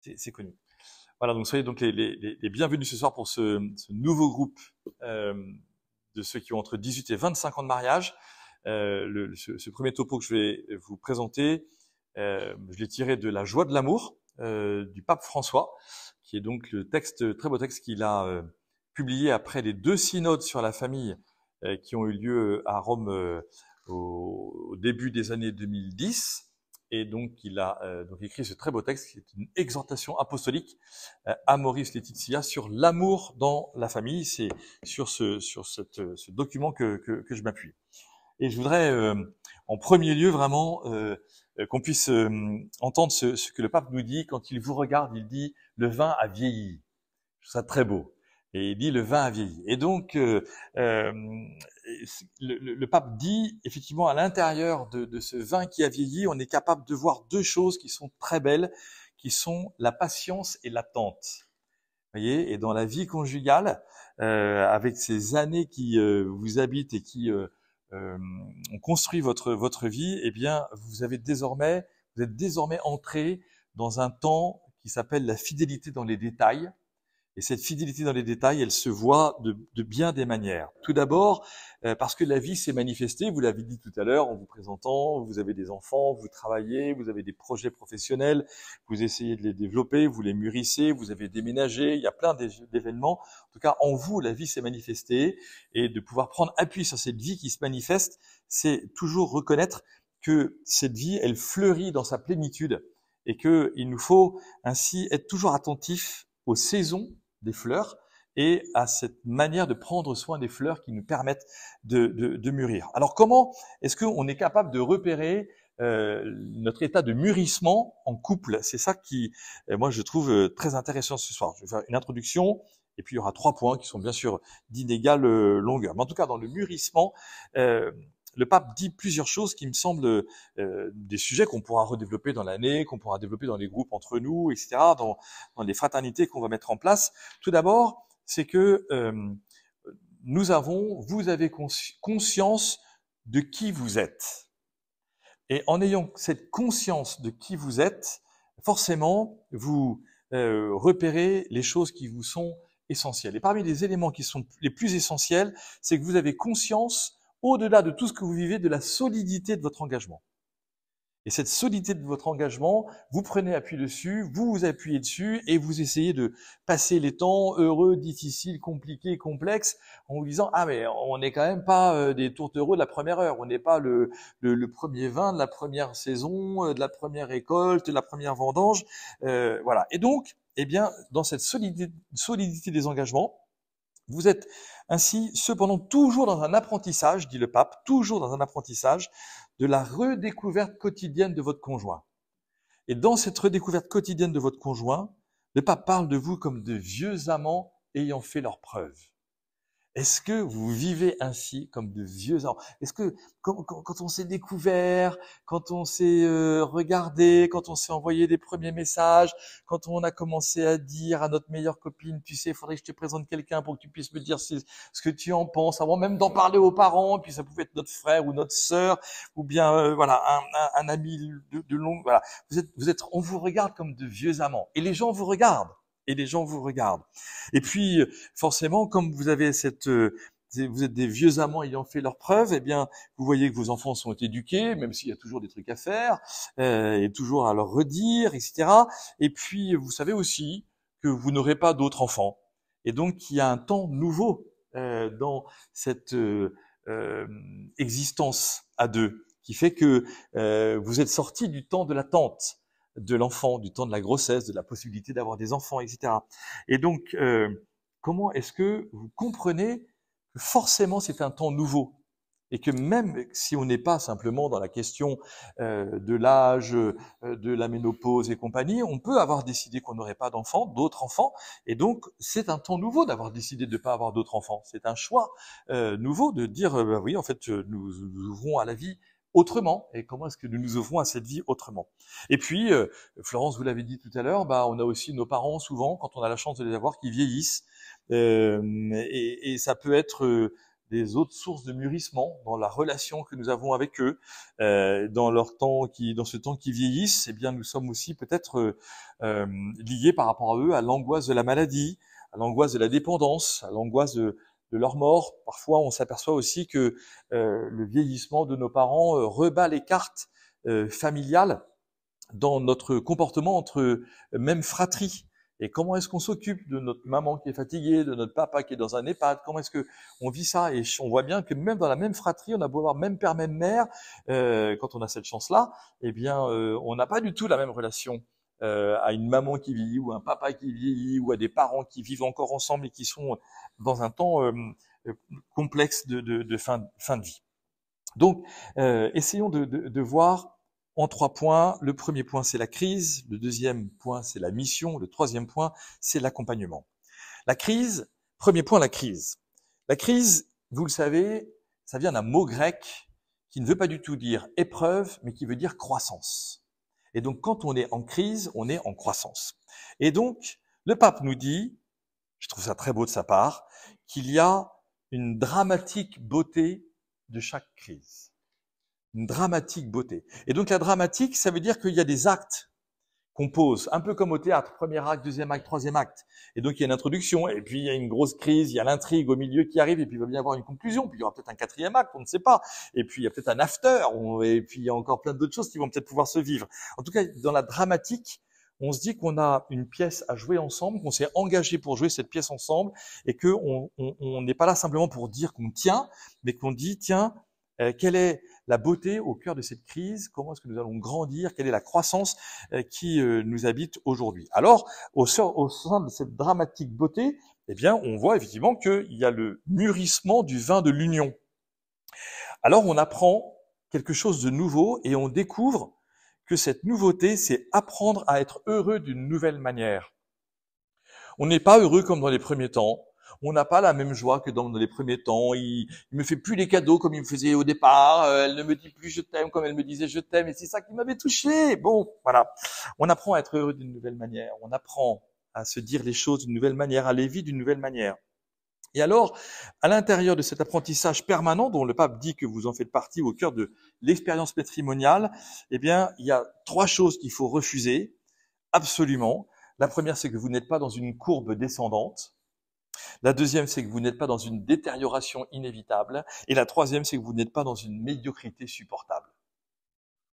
C'est connu. Voilà, donc soyez donc les bienvenus ce soir pour ce nouveau groupe de ceux qui ont entre 18 et 25 ans de mariage. Ce premier topo que je vais vous présenter, je l'ai tiré de La joie de l'amour du pape François, qui est donc le texte, très beau texte qu'il a publié après les 2 synodes sur la famille qui ont eu lieu à Rome au début des années 2010. Et donc, il a donc écrit ce très beau texte qui est une exhortation apostolique Amoris Laetitia sur l'amour dans la famille. C'est sur ce document que je m'appuie. Et je voudrais, en premier lieu, vraiment qu'on puisse entendre ce que le pape nous dit quand il vous regarde. Il dit « le vin a vieilli ». Je trouve ça très beau. Et il dit « le vin a vieilli ». Et donc, le pape dit, effectivement, à l'intérieur de ce vin qui a vieilli, on est capable de voir 2 choses qui sont très belles, qui sont la patience et l'attente. Vous voyez, et dans la vie conjugale, avec ces années qui vous habitent et qui ont construit votre vie, eh bien, vous êtes désormais entré dans un temps qui s'appelle la fidélité dans les détails. Et cette fidélité dans les détails, elle se voit de bien des manières. Tout d'abord, parce que la vie s'est manifestée, vous l'avez dit tout à l'heure en vous présentant, vous avez des enfants, vous travaillez, vous avez des projets professionnels, vous essayez de les développer, vous les mûrissez, vous avez déménagé, il y a plein d'événements. En tout cas, en vous, la vie s'est manifestée, et de pouvoir prendre appui sur cette vie qui se manifeste, c'est toujours reconnaître que cette vie, elle fleurit dans sa plénitude, et qu'il nous faut ainsi être toujours attentifs aux saisons des fleurs et à cette manière de prendre soin des fleurs qui nous permettent de mûrir. Alors comment est-ce qu'on est capable de repérer notre état de mûrissement en couple? C'est ça qui, moi, je trouve très intéressant ce soir. Je vais faire une introduction et puis il y aura 3 points qui sont bien sûr d'inégale longueur. Mais en tout cas, dans le mûrissement, le pape dit plusieurs choses qui me semblent des sujets qu'on pourra redévelopper dans l'année, qu'on pourra développer dans les groupes entre nous, etc., dans les fraternités qu'on va mettre en place. Tout d'abord, c'est que vous avez conscience de qui vous êtes. Et en ayant cette conscience de qui vous êtes, forcément, vous repérez les choses qui vous sont essentielles. Et parmi les éléments qui sont les plus essentiels, c'est que vous avez conscience, au-delà de tout ce que vous vivez, de la solidité de votre engagement. Et cette solidité de votre engagement, vous prenez appui dessus, vous vous appuyez dessus et vous essayez de passer les temps heureux, difficiles, compliqués, complexes, en vous disant « Ah mais on n'est quand même pas des tourtereaux de la première heure, on n'est pas le premier vin de la première saison, de la première récolte, de la première vendange. » Voilà. Et donc, eh bien, dans cette solidité des engagements, vous êtes ainsi cependant toujours dans un apprentissage, dit le pape, toujours dans un apprentissage de la redécouverte quotidienne de votre conjoint. Et dans cette redécouverte quotidienne de votre conjoint, le pape parle de vous comme de vieux amants ayant fait leurs preuves. Est-ce que vous vivez ainsi comme de vieux amants? Est-ce que quand on s'est découvert, quand on s'est regardé, quand on s'est envoyé des premiers messages, quand on a commencé à dire à notre meilleure copine, tu sais, il faudrait que je te présente quelqu'un pour que tu puisses me dire ce que tu en penses, avant même d'en parler aux parents, puis ça pouvait être notre frère ou notre sœur, ou bien voilà un ami de longue, voilà. On vous regarde comme de vieux amants, et les gens vous regardent. Et les gens vous regardent. Et puis, forcément, comme vous avez vous êtes des vieux amants ayant fait leurs preuves, eh bien, vous voyez que vos enfants sont éduqués, même s'il y a toujours des trucs à faire, et toujours à leur redire, etc. Et puis, vous savez aussi que vous n'aurez pas d'autres enfants. Et donc, il y a un temps nouveau dans cette existence à deux, qui fait que vous êtes sortis du temps de l'attente de l'enfant, du temps de la grossesse, de la possibilité d'avoir des enfants, etc. Et donc, comment est-ce que vous comprenez que forcément c'est un temps nouveau et que même si on n'est pas simplement dans la question de l'âge, de la ménopause et compagnie, on peut avoir décidé qu'on n'aurait pas d'enfants, d'autres enfants, et donc c'est un temps nouveau d'avoir décidé de ne pas avoir d'autres enfants. C'est un choix nouveau de dire, bah oui, en fait, nous ouvrons à la vie autrement, et comment est-ce que nous nous ouvrons à cette vie autrement. Et puis, Florence, vous l'avez dit tout à l'heure, bah, on a aussi nos parents, souvent, quand on a la chance de les avoir, qui vieillissent, et ça peut être des autres sources de mûrissement dans la relation que nous avons avec eux, dans ce temps qui vieillissent. Eh bien, nous sommes aussi peut-être liés par rapport à eux à l'angoisse de la maladie, à l'angoisse de la dépendance, à l'angoisse de leur mort. Parfois, on s'aperçoit aussi que le vieillissement de nos parents rebat les cartes familiales dans notre comportement entre même fratries. Et comment est-ce qu'on s'occupe de notre maman qui est fatiguée, de notre papa qui est dans un EHPAD? Comment est-ce que on vit ça? Et on voit bien que même dans la même fratrie, on a beau avoir même père, même mère, quand on a cette chance-là, eh bien, on n'a pas du tout la même relation à une maman qui vieillit ou un papa qui vieillit ou à des parents qui vivent encore ensemble et qui sont dans un temps complexe de fin de vie. Donc, essayons de voir en 3 points. Le premier point, c'est la crise. Le deuxième point, c'est la mission. Le troisième point, c'est l'accompagnement. La crise, premier point, la crise. La crise, vous le savez, ça vient d'un mot grec qui ne veut pas du tout dire épreuve, mais qui veut dire croissance. Et donc, quand on est en crise, on est en croissance. Et donc, le pape nous dit, je trouve ça très beau de sa part, qu'il y a une dramatique beauté de chaque crise. Une dramatique beauté. Et donc la dramatique, ça veut dire qu'il y a des actes qu'on pose, un peu comme au théâtre, premier acte, deuxième acte, troisième acte. Et donc il y a une introduction, et puis il y a une grosse crise, il y a l'intrigue au milieu qui arrive, et puis il va bien y avoir une conclusion, puis il y aura peut-être un quatrième acte, on ne sait pas. Et puis il y a peut-être un after, et puis il y a encore plein d'autres choses qui vont peut-être pouvoir se vivre. En tout cas, dans la dramatique, on se dit qu'on a une pièce à jouer ensemble, qu'on s'est engagé pour jouer cette pièce ensemble, et qu'on n'est pas là simplement pour dire qu'on tient, mais qu'on dit, tiens, quelle est la beauté au cœur de cette crise? Comment est-ce que nous allons grandir? Quelle est la croissance qui nous habite aujourd'hui? Alors, au sein de cette dramatique beauté, eh bien, on voit effectivement qu'il y a le mûrissement du vin de l'union. Alors, on apprend quelque chose de nouveau et on découvre que cette nouveauté, c'est apprendre à être heureux d'une nouvelle manière. On n'est pas heureux comme dans les premiers temps. On n'a pas la même joie que dans les premiers temps. Il me fait plus les cadeaux comme il me faisait au départ. Elle ne me dit plus je t'aime comme elle me disait je t'aime. Et c'est ça qui m'avait touché. Bon, voilà. On apprend à être heureux d'une nouvelle manière. On apprend à se dire les choses d'une nouvelle manière, à les vivre d'une nouvelle manière. Et alors, à l'intérieur de cet apprentissage permanent, dont le pape dit que vous en faites partie au cœur de l'expérience matrimoniale, eh bien, il y a 3 choses qu'il faut refuser, absolument. La première, c'est que vous n'êtes pas dans une courbe descendante. La deuxième, c'est que vous n'êtes pas dans une détérioration inévitable. Et la troisième, c'est que vous n'êtes pas dans une médiocrité supportable.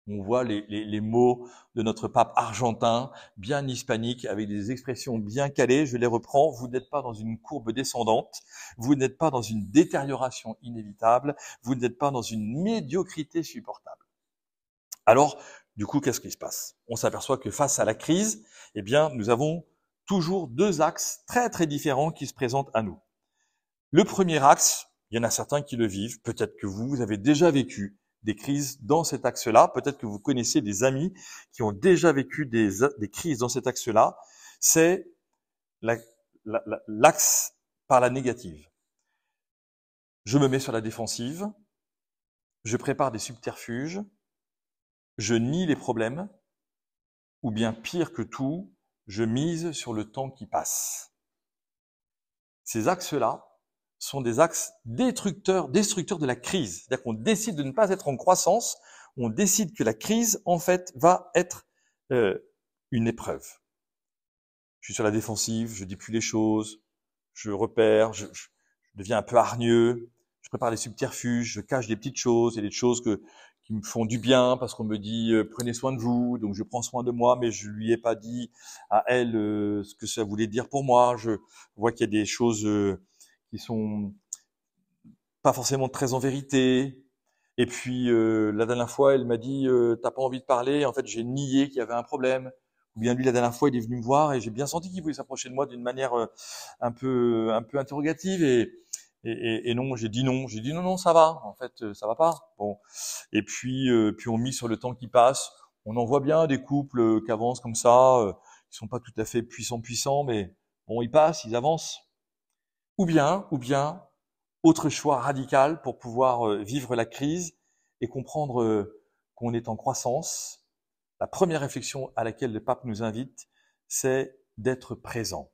On voit les mots de notre pape argentin, bien hispanique, avec des expressions bien calées. Je les reprends. Vous n'êtes pas dans une courbe descendante. Vous n'êtes pas dans une détérioration inévitable. Vous n'êtes pas dans une médiocrité supportable. Alors, du coup, qu'est-ce qui se passe? On s'aperçoit que face à la crise, eh bien, nous avons toujours 2 axes très très différents qui se présentent à nous. Le premier axe, il y en a certains qui le vivent, peut-être que vous avez déjà vécu des crises dans cet axe-là, peut-être que vous connaissez des amis qui ont déjà vécu des crises dans cet axe-là, c'est l'axe par la négative. Je me mets sur la défensive, je prépare des subterfuges, je nie les problèmes, ou bien pire que tout, je mise sur le temps qui passe. Ces axes-là sont des axes destructeurs de la crise. C'est-à-dire qu'on décide de ne pas être en croissance, on décide que la crise, en fait, va être une épreuve. Je suis sur la défensive, je dis plus les choses, je repère, je deviens un peu hargneux, je prépare des subterfuges, je cache des petites choses, et des choses qui me font du bien parce qu'on me dit prenez soin de vous, donc je prends soin de moi, mais je lui ai pas dit à elle ce que ça voulait dire pour moi. Je vois qu'il y a des choses qui sont pas forcément très en vérité. Et puis la dernière fois, elle m'a dit t'as pas envie de parler. En fait, j'ai nié qu'il y avait un problème. Ou bien lui, la dernière fois, il est venu me voir et j'ai bien senti qu'il voulait s'approcher de moi d'une manière un peu interrogative et non, j'ai dit non. J'ai dit non, ça va. En fait, ça va pas. Bon. Et puis on mise sur le temps qui passe. On en voit bien des couples qui avancent comme ça, qui sont pas tout à fait puissants, mais bon, ils passent, ils avancent. Ou bien, autre choix radical pour pouvoir vivre la crise et comprendre qu'on est en croissance. La première réflexion à laquelle le pape nous invite, c'est d'être présent.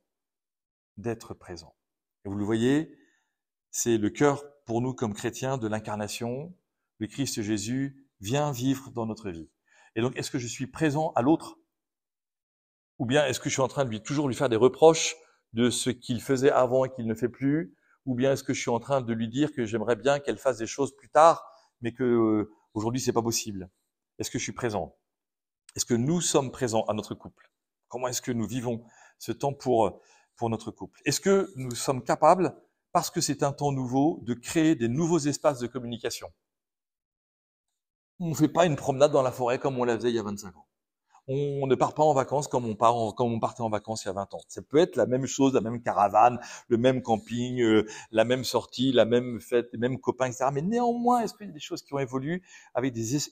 D'être présent. Et vous le voyez, c'est le cœur pour nous comme chrétiens de l'incarnation. Le Christ Jésus vient vivre dans notre vie. Et donc, est-ce que je suis présent à l'autre? Ou bien est-ce que je suis en train de toujours lui faire des reproches de ce qu'il faisait avant et qu'il ne fait plus? Ou bien est-ce que je suis en train de lui dire que j'aimerais bien qu'elle fasse des choses plus tard, mais que aujourd'hui c'est pas possible? Est-ce que je suis présent? Est-ce que nous sommes présents à notre couple? Comment est-ce que nous vivons ce temps pour notre couple? Est-ce que nous sommes capables, parce que c'est un temps nouveau, de créer des nouveaux espaces de communication? On ne fait pas une promenade dans la forêt comme on la faisait il y a 25 ans. On ne part pas en vacances comme on partait en vacances il y a 20 ans. Ça peut être la même chose, la même caravane, le même camping, la même sortie, la même fête, les mêmes copains, etc. Mais néanmoins, est-ce qu'il y a des choses qui ont évolué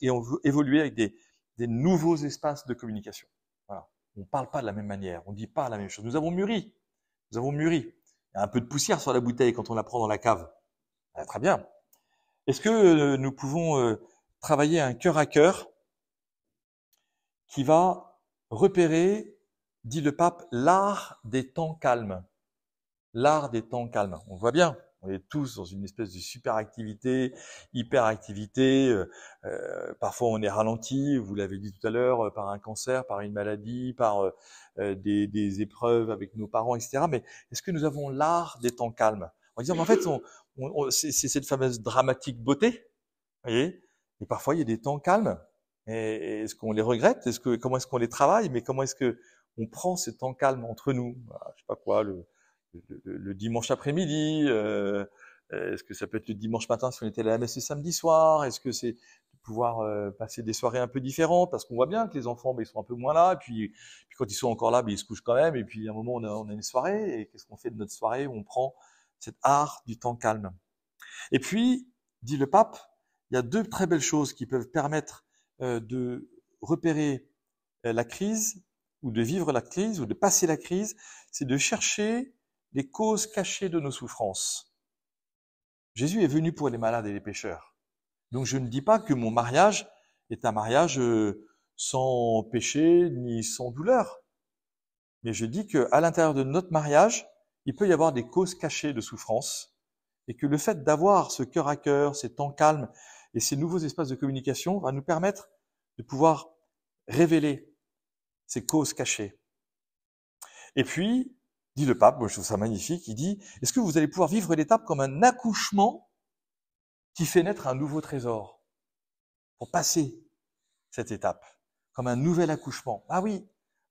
et ont évolué avec des nouveaux espaces de communication? Voilà. On ne parle pas de la même manière, on ne dit pas la même chose. Nous avons mûri. Nous avons mûri. Il y a un peu de poussière sur la bouteille quand on la prend dans la cave. Ah, très bien. Est-ce que nous pouvons travailler un cœur à cœur qui va repérer, dit le pape, l'art des temps calmes. L'art des temps calmes. On voit bien, on est tous dans une espèce de superactivité, hyperactivité. Parfois on est ralenti, vous l'avez dit tout à l'heure, par un cancer, par une maladie, par des épreuves avec nos parents, etc. Mais est-ce que nous avons l'art des temps calmes? En disant, mais en fait, c'est cette fameuse dramatique beauté, vous voyez. Et parfois il y a des temps calmes. Et est-ce qu'on les regrette? Comment est-ce qu'on les travaille? Mais comment est-ce que on prend ce temps calme entre nous? Je sais pas quoi, le dimanche après-midi. Est-ce que ça peut être le dimanche matin si on était à la messe le samedi soir? Est-ce que c'est de pouvoir passer des soirées un peu différentes? Parce qu'on voit bien que les enfants, ils sont un peu moins là. Et puis quand ils sont encore là, ils se couchent quand même. Et puis à un moment, on a une soirée. Et qu'est-ce qu'on fait de notre soirée où on prend cet art du temps calme? Et puis, dit le pape, il y a deux très belles choses qui peuvent permettre de repérer la crise, ou de vivre la crise, ou de passer la crise, c'est de chercher les causes cachées de nos souffrances. Jésus est venu pour les malades et les pécheurs. Donc je ne dis pas que mon mariage est un mariage sans péché ni sans douleur. Mais je dis qu'à l'intérieur de notre mariage, il peut y avoir des causes cachées de souffrance, et que le fait d'avoir ce cœur à cœur, ces temps calmes et ces nouveaux espaces de communication va nous permettre de pouvoir révéler ces causes cachées. Et puis, dit le pape, moi je trouve ça magnifique, il dit, est-ce que vous allez pouvoir vivre l'étape comme un accouchement qui fait naître un nouveau trésor? Pour passer cette étape, comme un nouvel accouchement. Ah oui,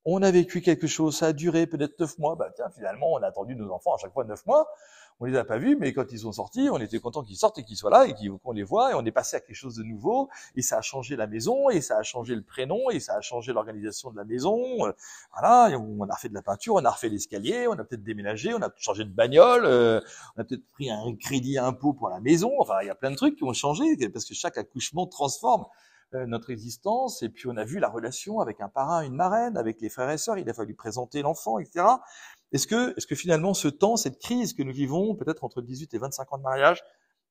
on a vécu quelque chose, ça a duré peut-être 9 mois, tiens, finalement, on a attendu nos enfants à chaque fois 9 mois, on les a pas vus, mais quand ils sont sortis, on était content qu'ils sortent et qu'ils soient là, et qu'on les voit, et on est passé à quelque chose de nouveau, et ça a changé la maison, et ça a changé le prénom, et ça a changé l'organisation de la maison, voilà, et on a refait de la peinture, on a refait l'escalier, on a peut-être déménagé, on a changé de bagnole, on a peut-être pris un crédit impôt pour la maison, enfin, il y a plein de trucs qui ont changé, parce que chaque accouchement transforme notre existence, et puis on a vu la relation avec un parrain, une marraine, avec les frères et sœurs, il a fallu présenter l'enfant, etc. Est-ce que finalement ce temps, cette crise que nous vivons, peut-être entre 18 et 25 ans de mariage,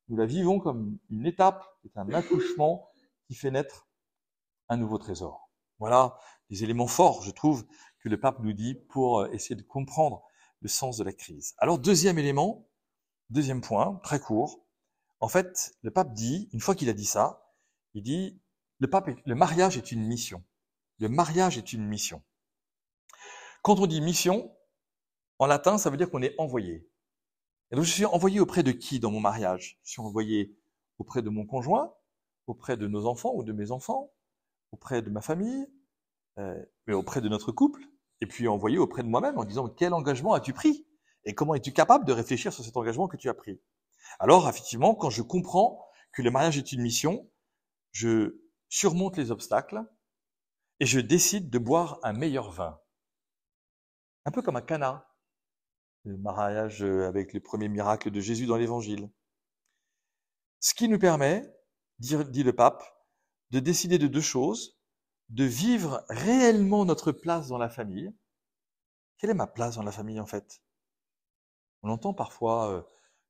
nous la vivons comme une étape, c'est un accouchement qui fait naître un nouveau trésor? Voilà des éléments forts, je trouve, que le pape nous dit pour essayer de comprendre le sens de la crise. Alors deuxième élément, deuxième point, très court, en fait, le pape dit, une fois qu'il a dit ça, il dit, le mariage est une mission. Le mariage est une mission. Quand on dit mission, en latin, ça veut dire qu'on est envoyé. Et donc, je suis envoyé auprès de qui dans mon mariage? Je suis envoyé auprès de mon conjoint, auprès de nos enfants ou de mes enfants, auprès de ma famille, mais auprès de notre couple, et puis envoyé auprès de moi-même en disant quel engagement as-tu pris? Et comment es-tu capable de réfléchir sur cet engagement que tu as pris? Alors, effectivement, quand je comprends que le mariage est une mission, je surmonte les obstacles et je décide de boire un meilleur vin. Un peu comme à Cana, le mariage avec les premiers miracles de Jésus dans l'Évangile. Ce qui nous permet, dit le pape, de décider de deux choses, de vivre réellement notre place dans la famille. Quelle est ma place dans la famille en fait? On entend parfois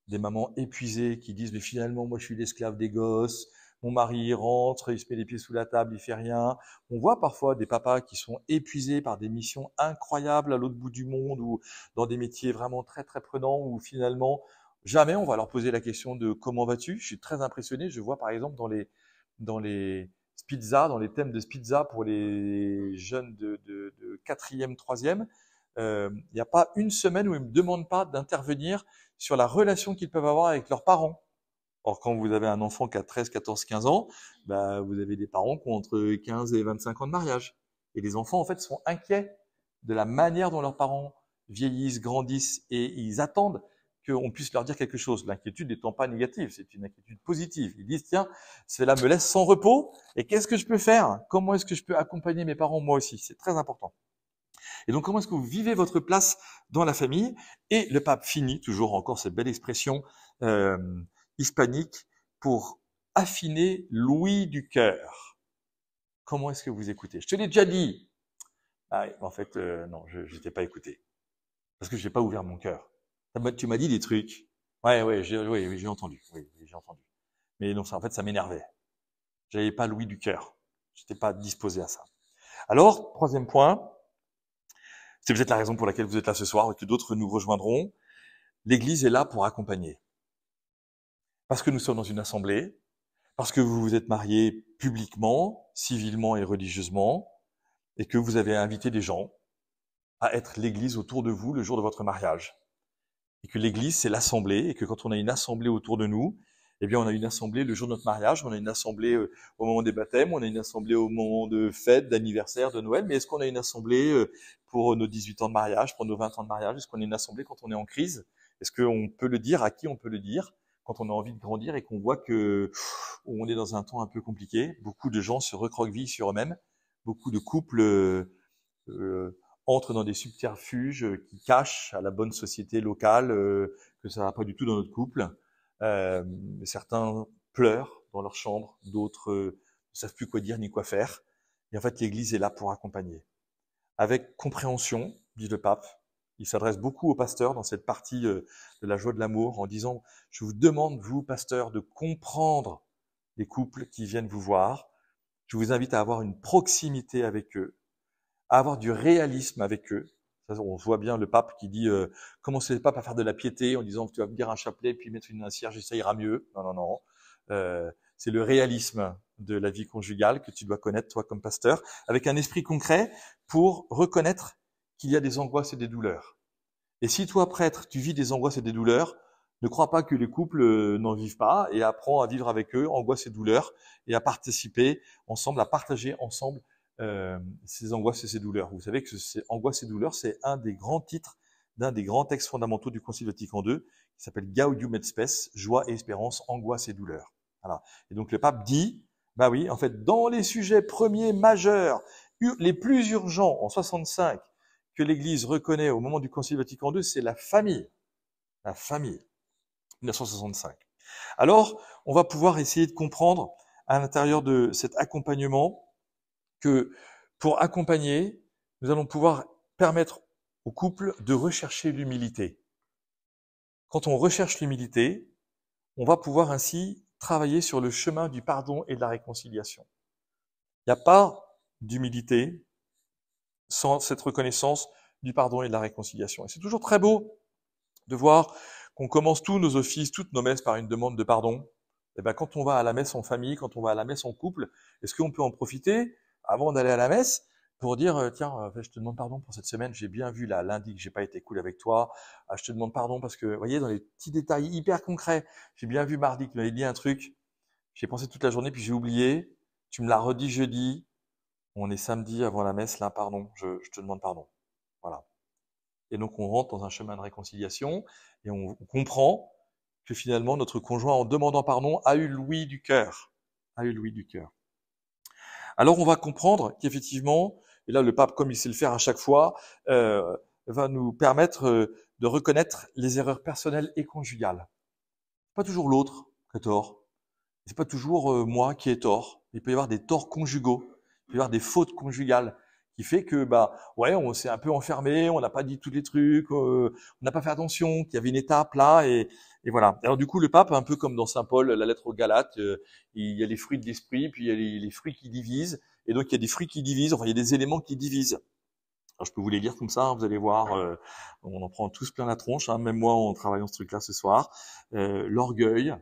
des mamans épuisées qui disent « mais finalement moi je suis l'esclave des gosses ». Mon mari il rentre, il se met les pieds sous la table, il fait rien. On voit parfois des papas qui sont épuisés par des missions incroyables à l'autre bout du monde ou dans des métiers vraiment très très prenants où finalement Jamais on va leur poser la question de comment vas-tu. Je suis très impressionné. Je vois par exemple dans les pizzas, dans les thèmes de pizza pour les jeunes de 4e, 3e, il n'y a pas une semaine où ils ne me demandent pas d'intervenir sur la relation qu'ils peuvent avoir avec leurs parents. Or, quand vous avez un enfant qui a 13, 14, 15 ans, bah, vous avez des parents qui ont entre 15 et 25 ans de mariage. Et les enfants, en fait, sont inquiets de la manière dont leurs parents vieillissent, grandissent, et ils attendent qu'on puisse leur dire quelque chose. L'inquiétude n'étant pas négative, c'est une inquiétude positive. Ils disent, tiens, cela me laisse sans repos, et qu'est-ce que je peux faire? Comment est-ce que je peux accompagner mes parents moi aussi? C'est très important. Et donc, comment est-ce que vous vivez votre place dans la famille? Et le pape finit, toujours encore cette belle expression hispanique, pour affiner l'ouïe du cœur. Comment est-ce que vous écoutez? Je te l'ai déjà dit. Ah oui, en fait, non, je t'ai pas écouté. Parce que je n'ai pas ouvert mon cœur. Tu m'as dit des trucs. Oui, j'ai entendu. Oui, j'ai entendu. Mais non, ça, en fait, ça m'énervait. J'avais pas l'ouïe du cœur. J'étais pas disposé à ça. Alors, troisième point, c'est peut-être la raison pour laquelle vous êtes là ce soir et que d'autres nous rejoindront. L'Église est là pour accompagner. Parce que nous sommes dans une assemblée, parce que vous vous êtes mariés publiquement, civilement et religieusement, et que vous avez invité des gens à être l'Église autour de vous le jour de votre mariage. Et que l'Église, c'est l'assemblée, et que quand on a une assemblée autour de nous, eh bien, on a une assemblée le jour de notre mariage, on a une assemblée au moment des baptêmes, on a une assemblée au moment de fêtes, d'anniversaires, de Noël, mais est-ce qu'on a une assemblée pour nos 18 ans de mariage, pour nos 20 ans de mariage? Est-ce qu'on a une assemblée quand on est en crise? Est-ce qu'on peut le dire? À qui on peut le dire? Quand on a envie de grandir et qu'on voit que on est dans un temps un peu compliqué, beaucoup de gens se recroquevillent sur eux-mêmes, beaucoup de couples entrent dans des subterfuges qui cachent à la bonne société locale que ça va pas du tout dans notre couple. Certains pleurent dans leur chambre, d'autres ne savent plus quoi dire ni quoi faire. Et en fait, l'Église est là pour accompagner. Avec compréhension, dit le pape, il s'adresse beaucoup aux pasteurs dans cette partie de la joie de l'amour en disant « Je vous demande, vous, pasteurs, de comprendre les couples qui viennent vous voir. Je vous invite à avoir une proximité avec eux, à avoir du réalisme avec eux. » On voit bien le pape qui dit commencez pas à faire de la piété en disant tu vas me dire un chapelet puis mettre une cierge et ça ira mieux. Non. C'est le réalisme de la vie conjugale que tu dois connaître toi comme pasteur, avec un esprit concret pour reconnaître qu'il y a des angoisses et des douleurs. Et si toi, prêtre, tu vis des angoisses et des douleurs, ne crois pas que les couples n'en vivent pas et apprends à vivre avec eux angoisses et douleurs et à participer ensemble, à partager ensemble ces angoisses et ces douleurs. Vous savez que ces angoisses et douleurs, c'est un des grands titres d'un des grands textes fondamentaux du Concile Vatican II qui s'appelle Gaudium et Spes, joie et espérance, angoisse et douleur. Voilà. Et donc le pape dit, bah oui, en fait, dans les sujets premiers majeurs, les plus urgents en 65 que l'Église reconnaît au moment du Concile Vatican II, c'est la famille. La famille. 1965. Alors, on va pouvoir essayer de comprendre à l'intérieur de cet accompagnement que pour accompagner, nous allons pouvoir permettre au couple de rechercher l'humilité. Quand on recherche l'humilité, on va pouvoir ainsi travailler sur le chemin du pardon et de la réconciliation. Il n'y a pas d'humilité sans cette reconnaissance du pardon et de la réconciliation. Et c'est toujours très beau de voir qu'on commence tous nos offices, toutes nos messes par une demande de pardon. Et ben, quand on va à la messe en famille, quand on va à la messe en couple, est-ce qu'on peut en profiter avant d'aller à la messe pour dire tiens, je te demande pardon pour cette semaine, j'ai bien vu là lundi que j'ai pas été cool avec toi, je te demande pardon parce que vous voyez dans les petits détails hyper concrets, j'ai bien vu mardi que tu m'avais dit un truc, j'ai pensé toute la journée puis j'ai oublié, tu me l'as redit jeudi, on est samedi avant la messe là, pardon, je te demande pardon. Voilà. Et donc on rentre dans un chemin de réconciliation et on comprend que finalement notre conjoint en demandant pardon a eu l'ouïe du cœur, a eu l'ouïe du cœur. Alors on va comprendre qu'effectivement, et là le pape, comme il sait le faire à chaque fois, va nous permettre de reconnaître les erreurs personnelles et conjugales. C'est pas toujours l'autre qui a tort, c'est pas toujours moi qui ai tort. Il peut y avoir des torts conjugaux, il peut y avoir des fautes conjugales qui fait que ouais, on s'est un peu enfermé, on n'a pas dit tous les trucs, on n'a pas fait attention, qu'il y avait une étape là et voilà. Alors du coup, le pape, un peu comme dans Saint Paul, la lettre aux Galates, il y a les fruits de l'esprit, puis il y a les fruits qui divisent, et donc il y a des fruits qui divisent, enfin il y a des éléments qui divisent. Alors, je peux vous les lire comme ça, hein, vous allez voir, on en prend tous plein la tronche, hein, même moi en travaillant ce truc-là ce soir. L'orgueil,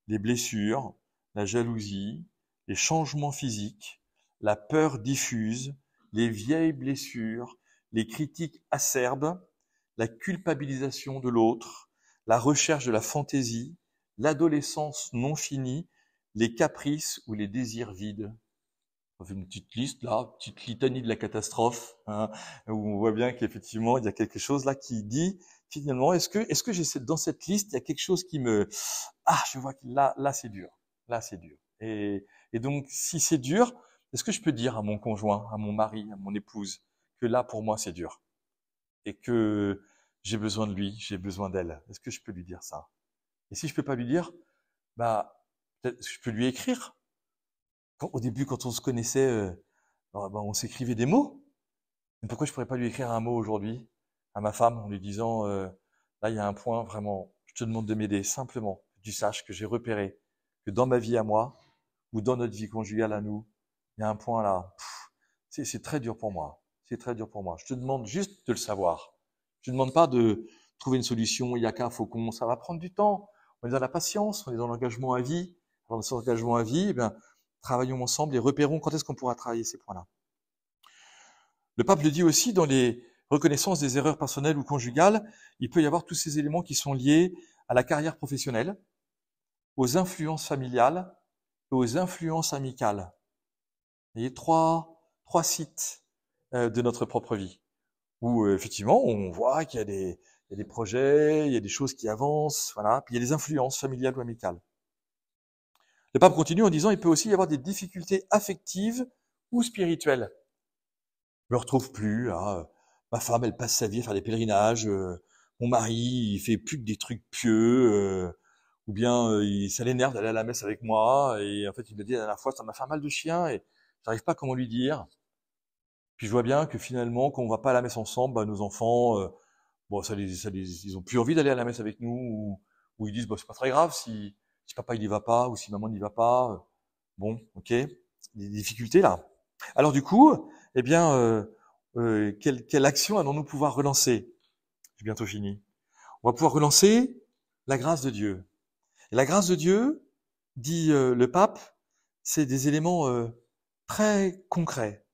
les blessures, la jalousie, les changements physiques, la peur diffuse, les vieilles blessures, les critiques acerbes, la culpabilisation de l'autre, la recherche de la fantaisie, l'adolescence non finie, les caprices ou les désirs vides. On fait une petite liste là, petite litanie de la catastrophe, hein, où on voit bien qu'effectivement il y a quelque chose là qui dit finalement est-ce que j'ai dans cette liste il y a quelque chose qui me je vois que là c'est dur, là c'est dur. Et donc si c'est dur, est-ce que je peux dire à mon conjoint, à mon mari, à mon épouse que là pour moi c'est dur et que j'ai besoin de lui, j'ai besoin d'elle. Est-ce que je peux lui dire ça? Et si je peux pas lui dire, peut-être je peux lui écrire. Au début, quand on se connaissait, on s'écrivait des mots. Mais pourquoi je pourrais pas lui écrire un mot aujourd'hui à ma femme en lui disant, là, il y a un point vraiment, je te demande de m'aider simplement, que tu saches que j'ai repéré que dans ma vie à moi ou dans notre vie conjugale à nous, il y a un point là, c'est très dur pour moi. C'est très dur pour moi. Je te demande juste de le savoir. Je ne demande pas de trouver une solution, il y a qu'un faucon, ça va prendre du temps. On est dans la patience, on est dans l'engagement à vie. Dans cet engagement à vie, travaillons ensemble et repérons quand est-ce qu'on pourra travailler ces points-là. Le pape le dit aussi dans les reconnaissances des erreurs personnelles ou conjugales, il peut y avoir tous ces éléments qui sont liés à la carrière professionnelle, aux influences familiales et aux influences amicales. Il y a trois sites de notre propre vie où effectivement on voit qu'il y a des projets, il y a des choses qui avancent, voilà, puis il y a des influences familiales ou amicales. Le pape continue en disant il peut aussi y avoir des difficultés affectives ou spirituelles. Je me retrouve plus, ma femme elle passe sa vie à faire des pèlerinages, mon mari il fait plus que des trucs pieux, ou bien ça l'énerve d'aller à la messe avec moi, et en fait il me dit la dernière fois ça m'a fait un mal de chien et j'arrive pas comment lui dire. Puis je vois bien que finalement quand on va pas à la messe ensemble, nos enfants, ils ont plus envie d'aller à la messe avec nous, ou ils disent c'est pas très grave si papa il y va pas ou si maman n'y va pas. Bon, ok, des difficultés là. Alors du coup, quelle action allons-nous pouvoir relancer? J'ai bientôt fini. On va pouvoir relancer la grâce de Dieu. Et la grâce de Dieu, dit le pape, c'est des éléments très concrets.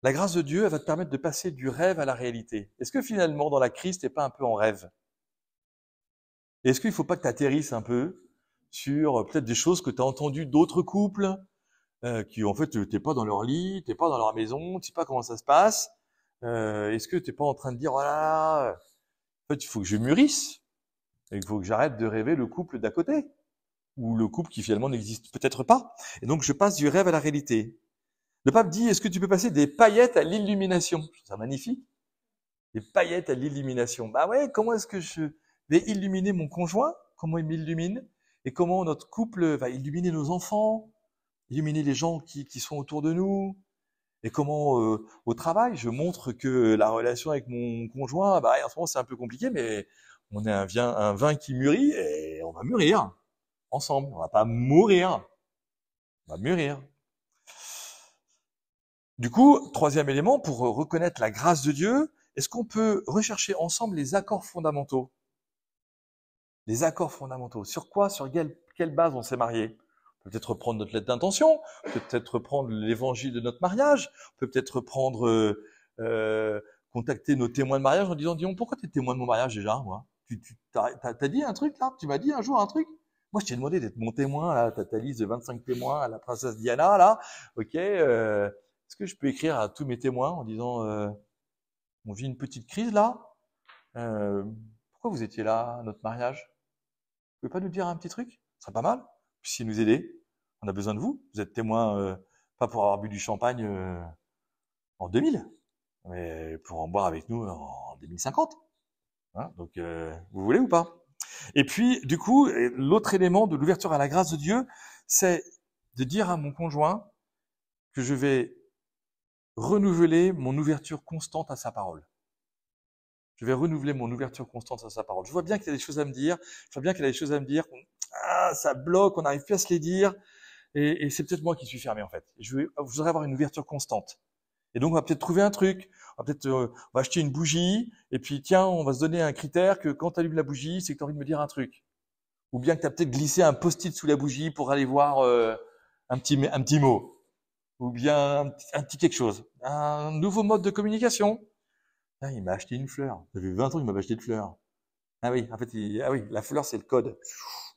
La grâce de Dieu, elle va te permettre de passer du rêve à la réalité. Est-ce que finalement, dans la crise, t'es pas un peu en rêve? Et est-ce qu'il ne faut pas que tu atterrisses un peu sur peut-être des choses que tu as entendues d'autres couples qui, en fait, t'es pas dans leur lit, t'es pas dans leur maison, tu sais pas comment ça se passe. Est-ce que t'es pas en train de dire, voilà, en fait, il faut que je mûrisse. Et il faut que j'arrête de rêver le couple d'à côté. Ou le couple qui finalement n'existe peut-être pas. Et donc, je passe du rêve à la réalité. Le pape dit, est-ce que tu peux passer des paillettes à l'illumination? C'est magnifique. Des paillettes à l'illumination. Bah ouais, comment est-ce que je vais illuminer mon conjoint? Comment il m'illumine? Et comment notre couple va illuminer nos enfants? Illuminer les gens qui sont autour de nous? Et comment au travail, je montre que la relation avec mon conjoint, en ce moment c'est un peu compliqué, mais on est un vin qui mûrit et on va mûrir ensemble. On va pas mourir, on va mûrir. Du coup, troisième élément, pour reconnaître la grâce de Dieu, est-ce qu'on peut rechercher ensemble les accords fondamentaux? Les accords fondamentaux. Sur quoi, sur quelle base on s'est marié? On peut peut-être reprendre notre lettre d'intention, on peut peut-être reprendre l'évangile de notre mariage, on peut peut-être reprendre, contacter nos témoins de mariage en disant, dis-donc, pourquoi tu es témoin de mon mariage déjà, moi? T'as dit un truc là? Tu m'as dit un jour un truc? Moi, je t'ai demandé d'être mon témoin, là, t'as ta liste de 25 témoins à la princesse Diana, là, ok, est-ce que je peux écrire à tous mes témoins en disant, on vit une petite crise là, pourquoi vous étiez là à notre mariage? Vous pouvez pas nous dire un petit truc? Ce serait pas mal. Puissiez nous aider. On a besoin de vous. Vous êtes témoin, pas pour avoir bu du champagne en 2000, mais pour en boire avec nous en 2050. Hein, donc, vous voulez ou pas? Et puis, du coup, l'autre élément de l'ouverture à la grâce de Dieu, c'est de dire à mon conjoint que je vais renouveler mon ouverture constante à sa parole. Je vais renouveler mon ouverture constante à sa parole. Je vois bien qu'il y a des choses à me dire. Je vois bien qu'il y a des choses à me dire. Ça bloque, on n'arrive plus à se les dire. Et c'est peut-être moi qui suis fermé, en fait. Je voudrais avoir une ouverture constante. Et donc, on va peut-être trouver un truc. On va acheter une bougie, et puis tiens, on va se donner un critère que quand tu allumes la bougie, c'est que tu as envie de me dire un truc. Ou bien que tu as peut-être glissé un post-it sous la bougie pour aller voir un petit mot. Ou bien un petit quelque chose. Un nouveau mode de communication. Ah, il m'a acheté une fleur. Ça fait 20 ans qu'il m'a acheté une fleur. Ah oui, en fait, ah oui, la fleur, c'est le code.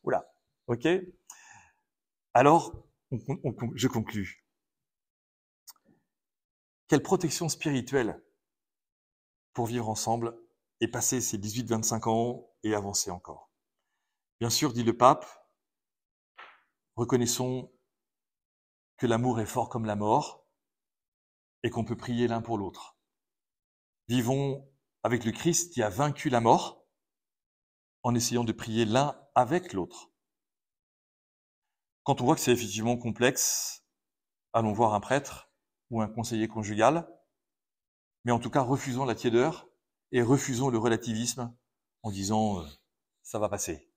Oula. OK? Alors, je conclus. Quelle protection spirituelle pour vivre ensemble et passer ces 18-25 ans et avancer encore. Bien sûr, dit le pape, reconnaissons que l'amour est fort comme la mort et qu'on peut prier l'un pour l'autre. Vivons avec le Christ qui a vaincu la mort en essayant de prier l'un avec l'autre. Quand on voit que c'est effectivement complexe, allons voir un prêtre ou un conseiller conjugal, mais en tout cas, refusons la tiédeur et refusons le relativisme en disant ça va passer.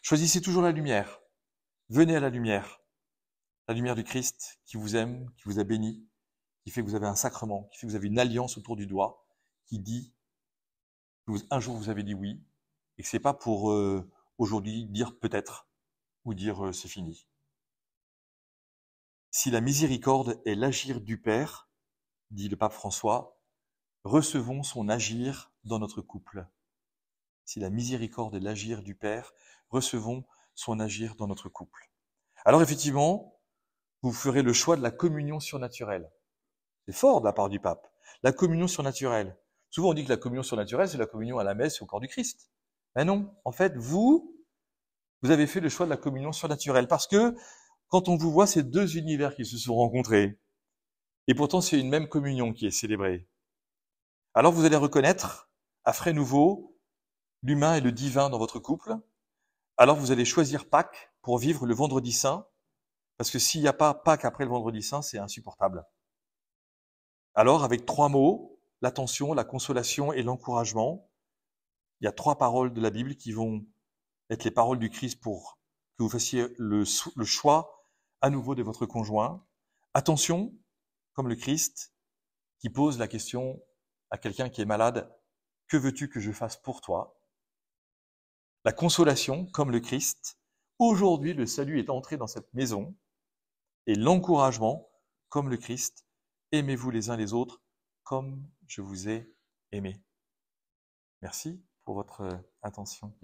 Choisissez toujours la lumière. Venez à la lumière du Christ qui vous aime, qui vous a béni, qui fait que vous avez un sacrement, qui fait que vous avez une alliance autour du doigt, qui dit que un jour vous avez dit oui, et que c'est pas pour aujourd'hui dire peut-être ou dire c'est fini. Si la miséricorde est l'agir du Père, dit le pape François, recevons son agir dans notre couple. Si la miséricorde est l'agir du Père, recevons son agir dans notre couple. Alors effectivement, vous ferez le choix de la communion surnaturelle. C'est fort de la part du pape. La communion surnaturelle. Souvent on dit que la communion surnaturelle, c'est la communion à la messe et au corps du Christ. Mais non, en fait, vous avez fait le choix de la communion surnaturelle. Parce que quand on vous voit, c'est deux univers qui se sont rencontrés. Et pourtant, c'est une même communion qui est célébrée. Alors vous allez reconnaître, à frais nouveaux, l'humain et le divin dans votre couple. Alors vous allez choisir Pâques pour vivre le vendredi saint. Parce que s'il n'y a pas Pâques après le vendredi saint, c'est insupportable. Alors, avec 3 mots, l'attention, la consolation et l'encouragement, il y a 3 paroles de la Bible qui vont être les paroles du Christ pour que vous fassiez le choix à nouveau de votre conjoint. Attention, comme le Christ, qui pose la question à quelqu'un qui est malade, « Que veux-tu que je fasse pour toi ?» La consolation, comme le Christ, « Aujourd'hui, le salut est entré dans cette maison. » Et l'encouragement, comme le Christ, « Aimez-vous les uns les autres comme je vous ai aimé. » Merci pour votre attention.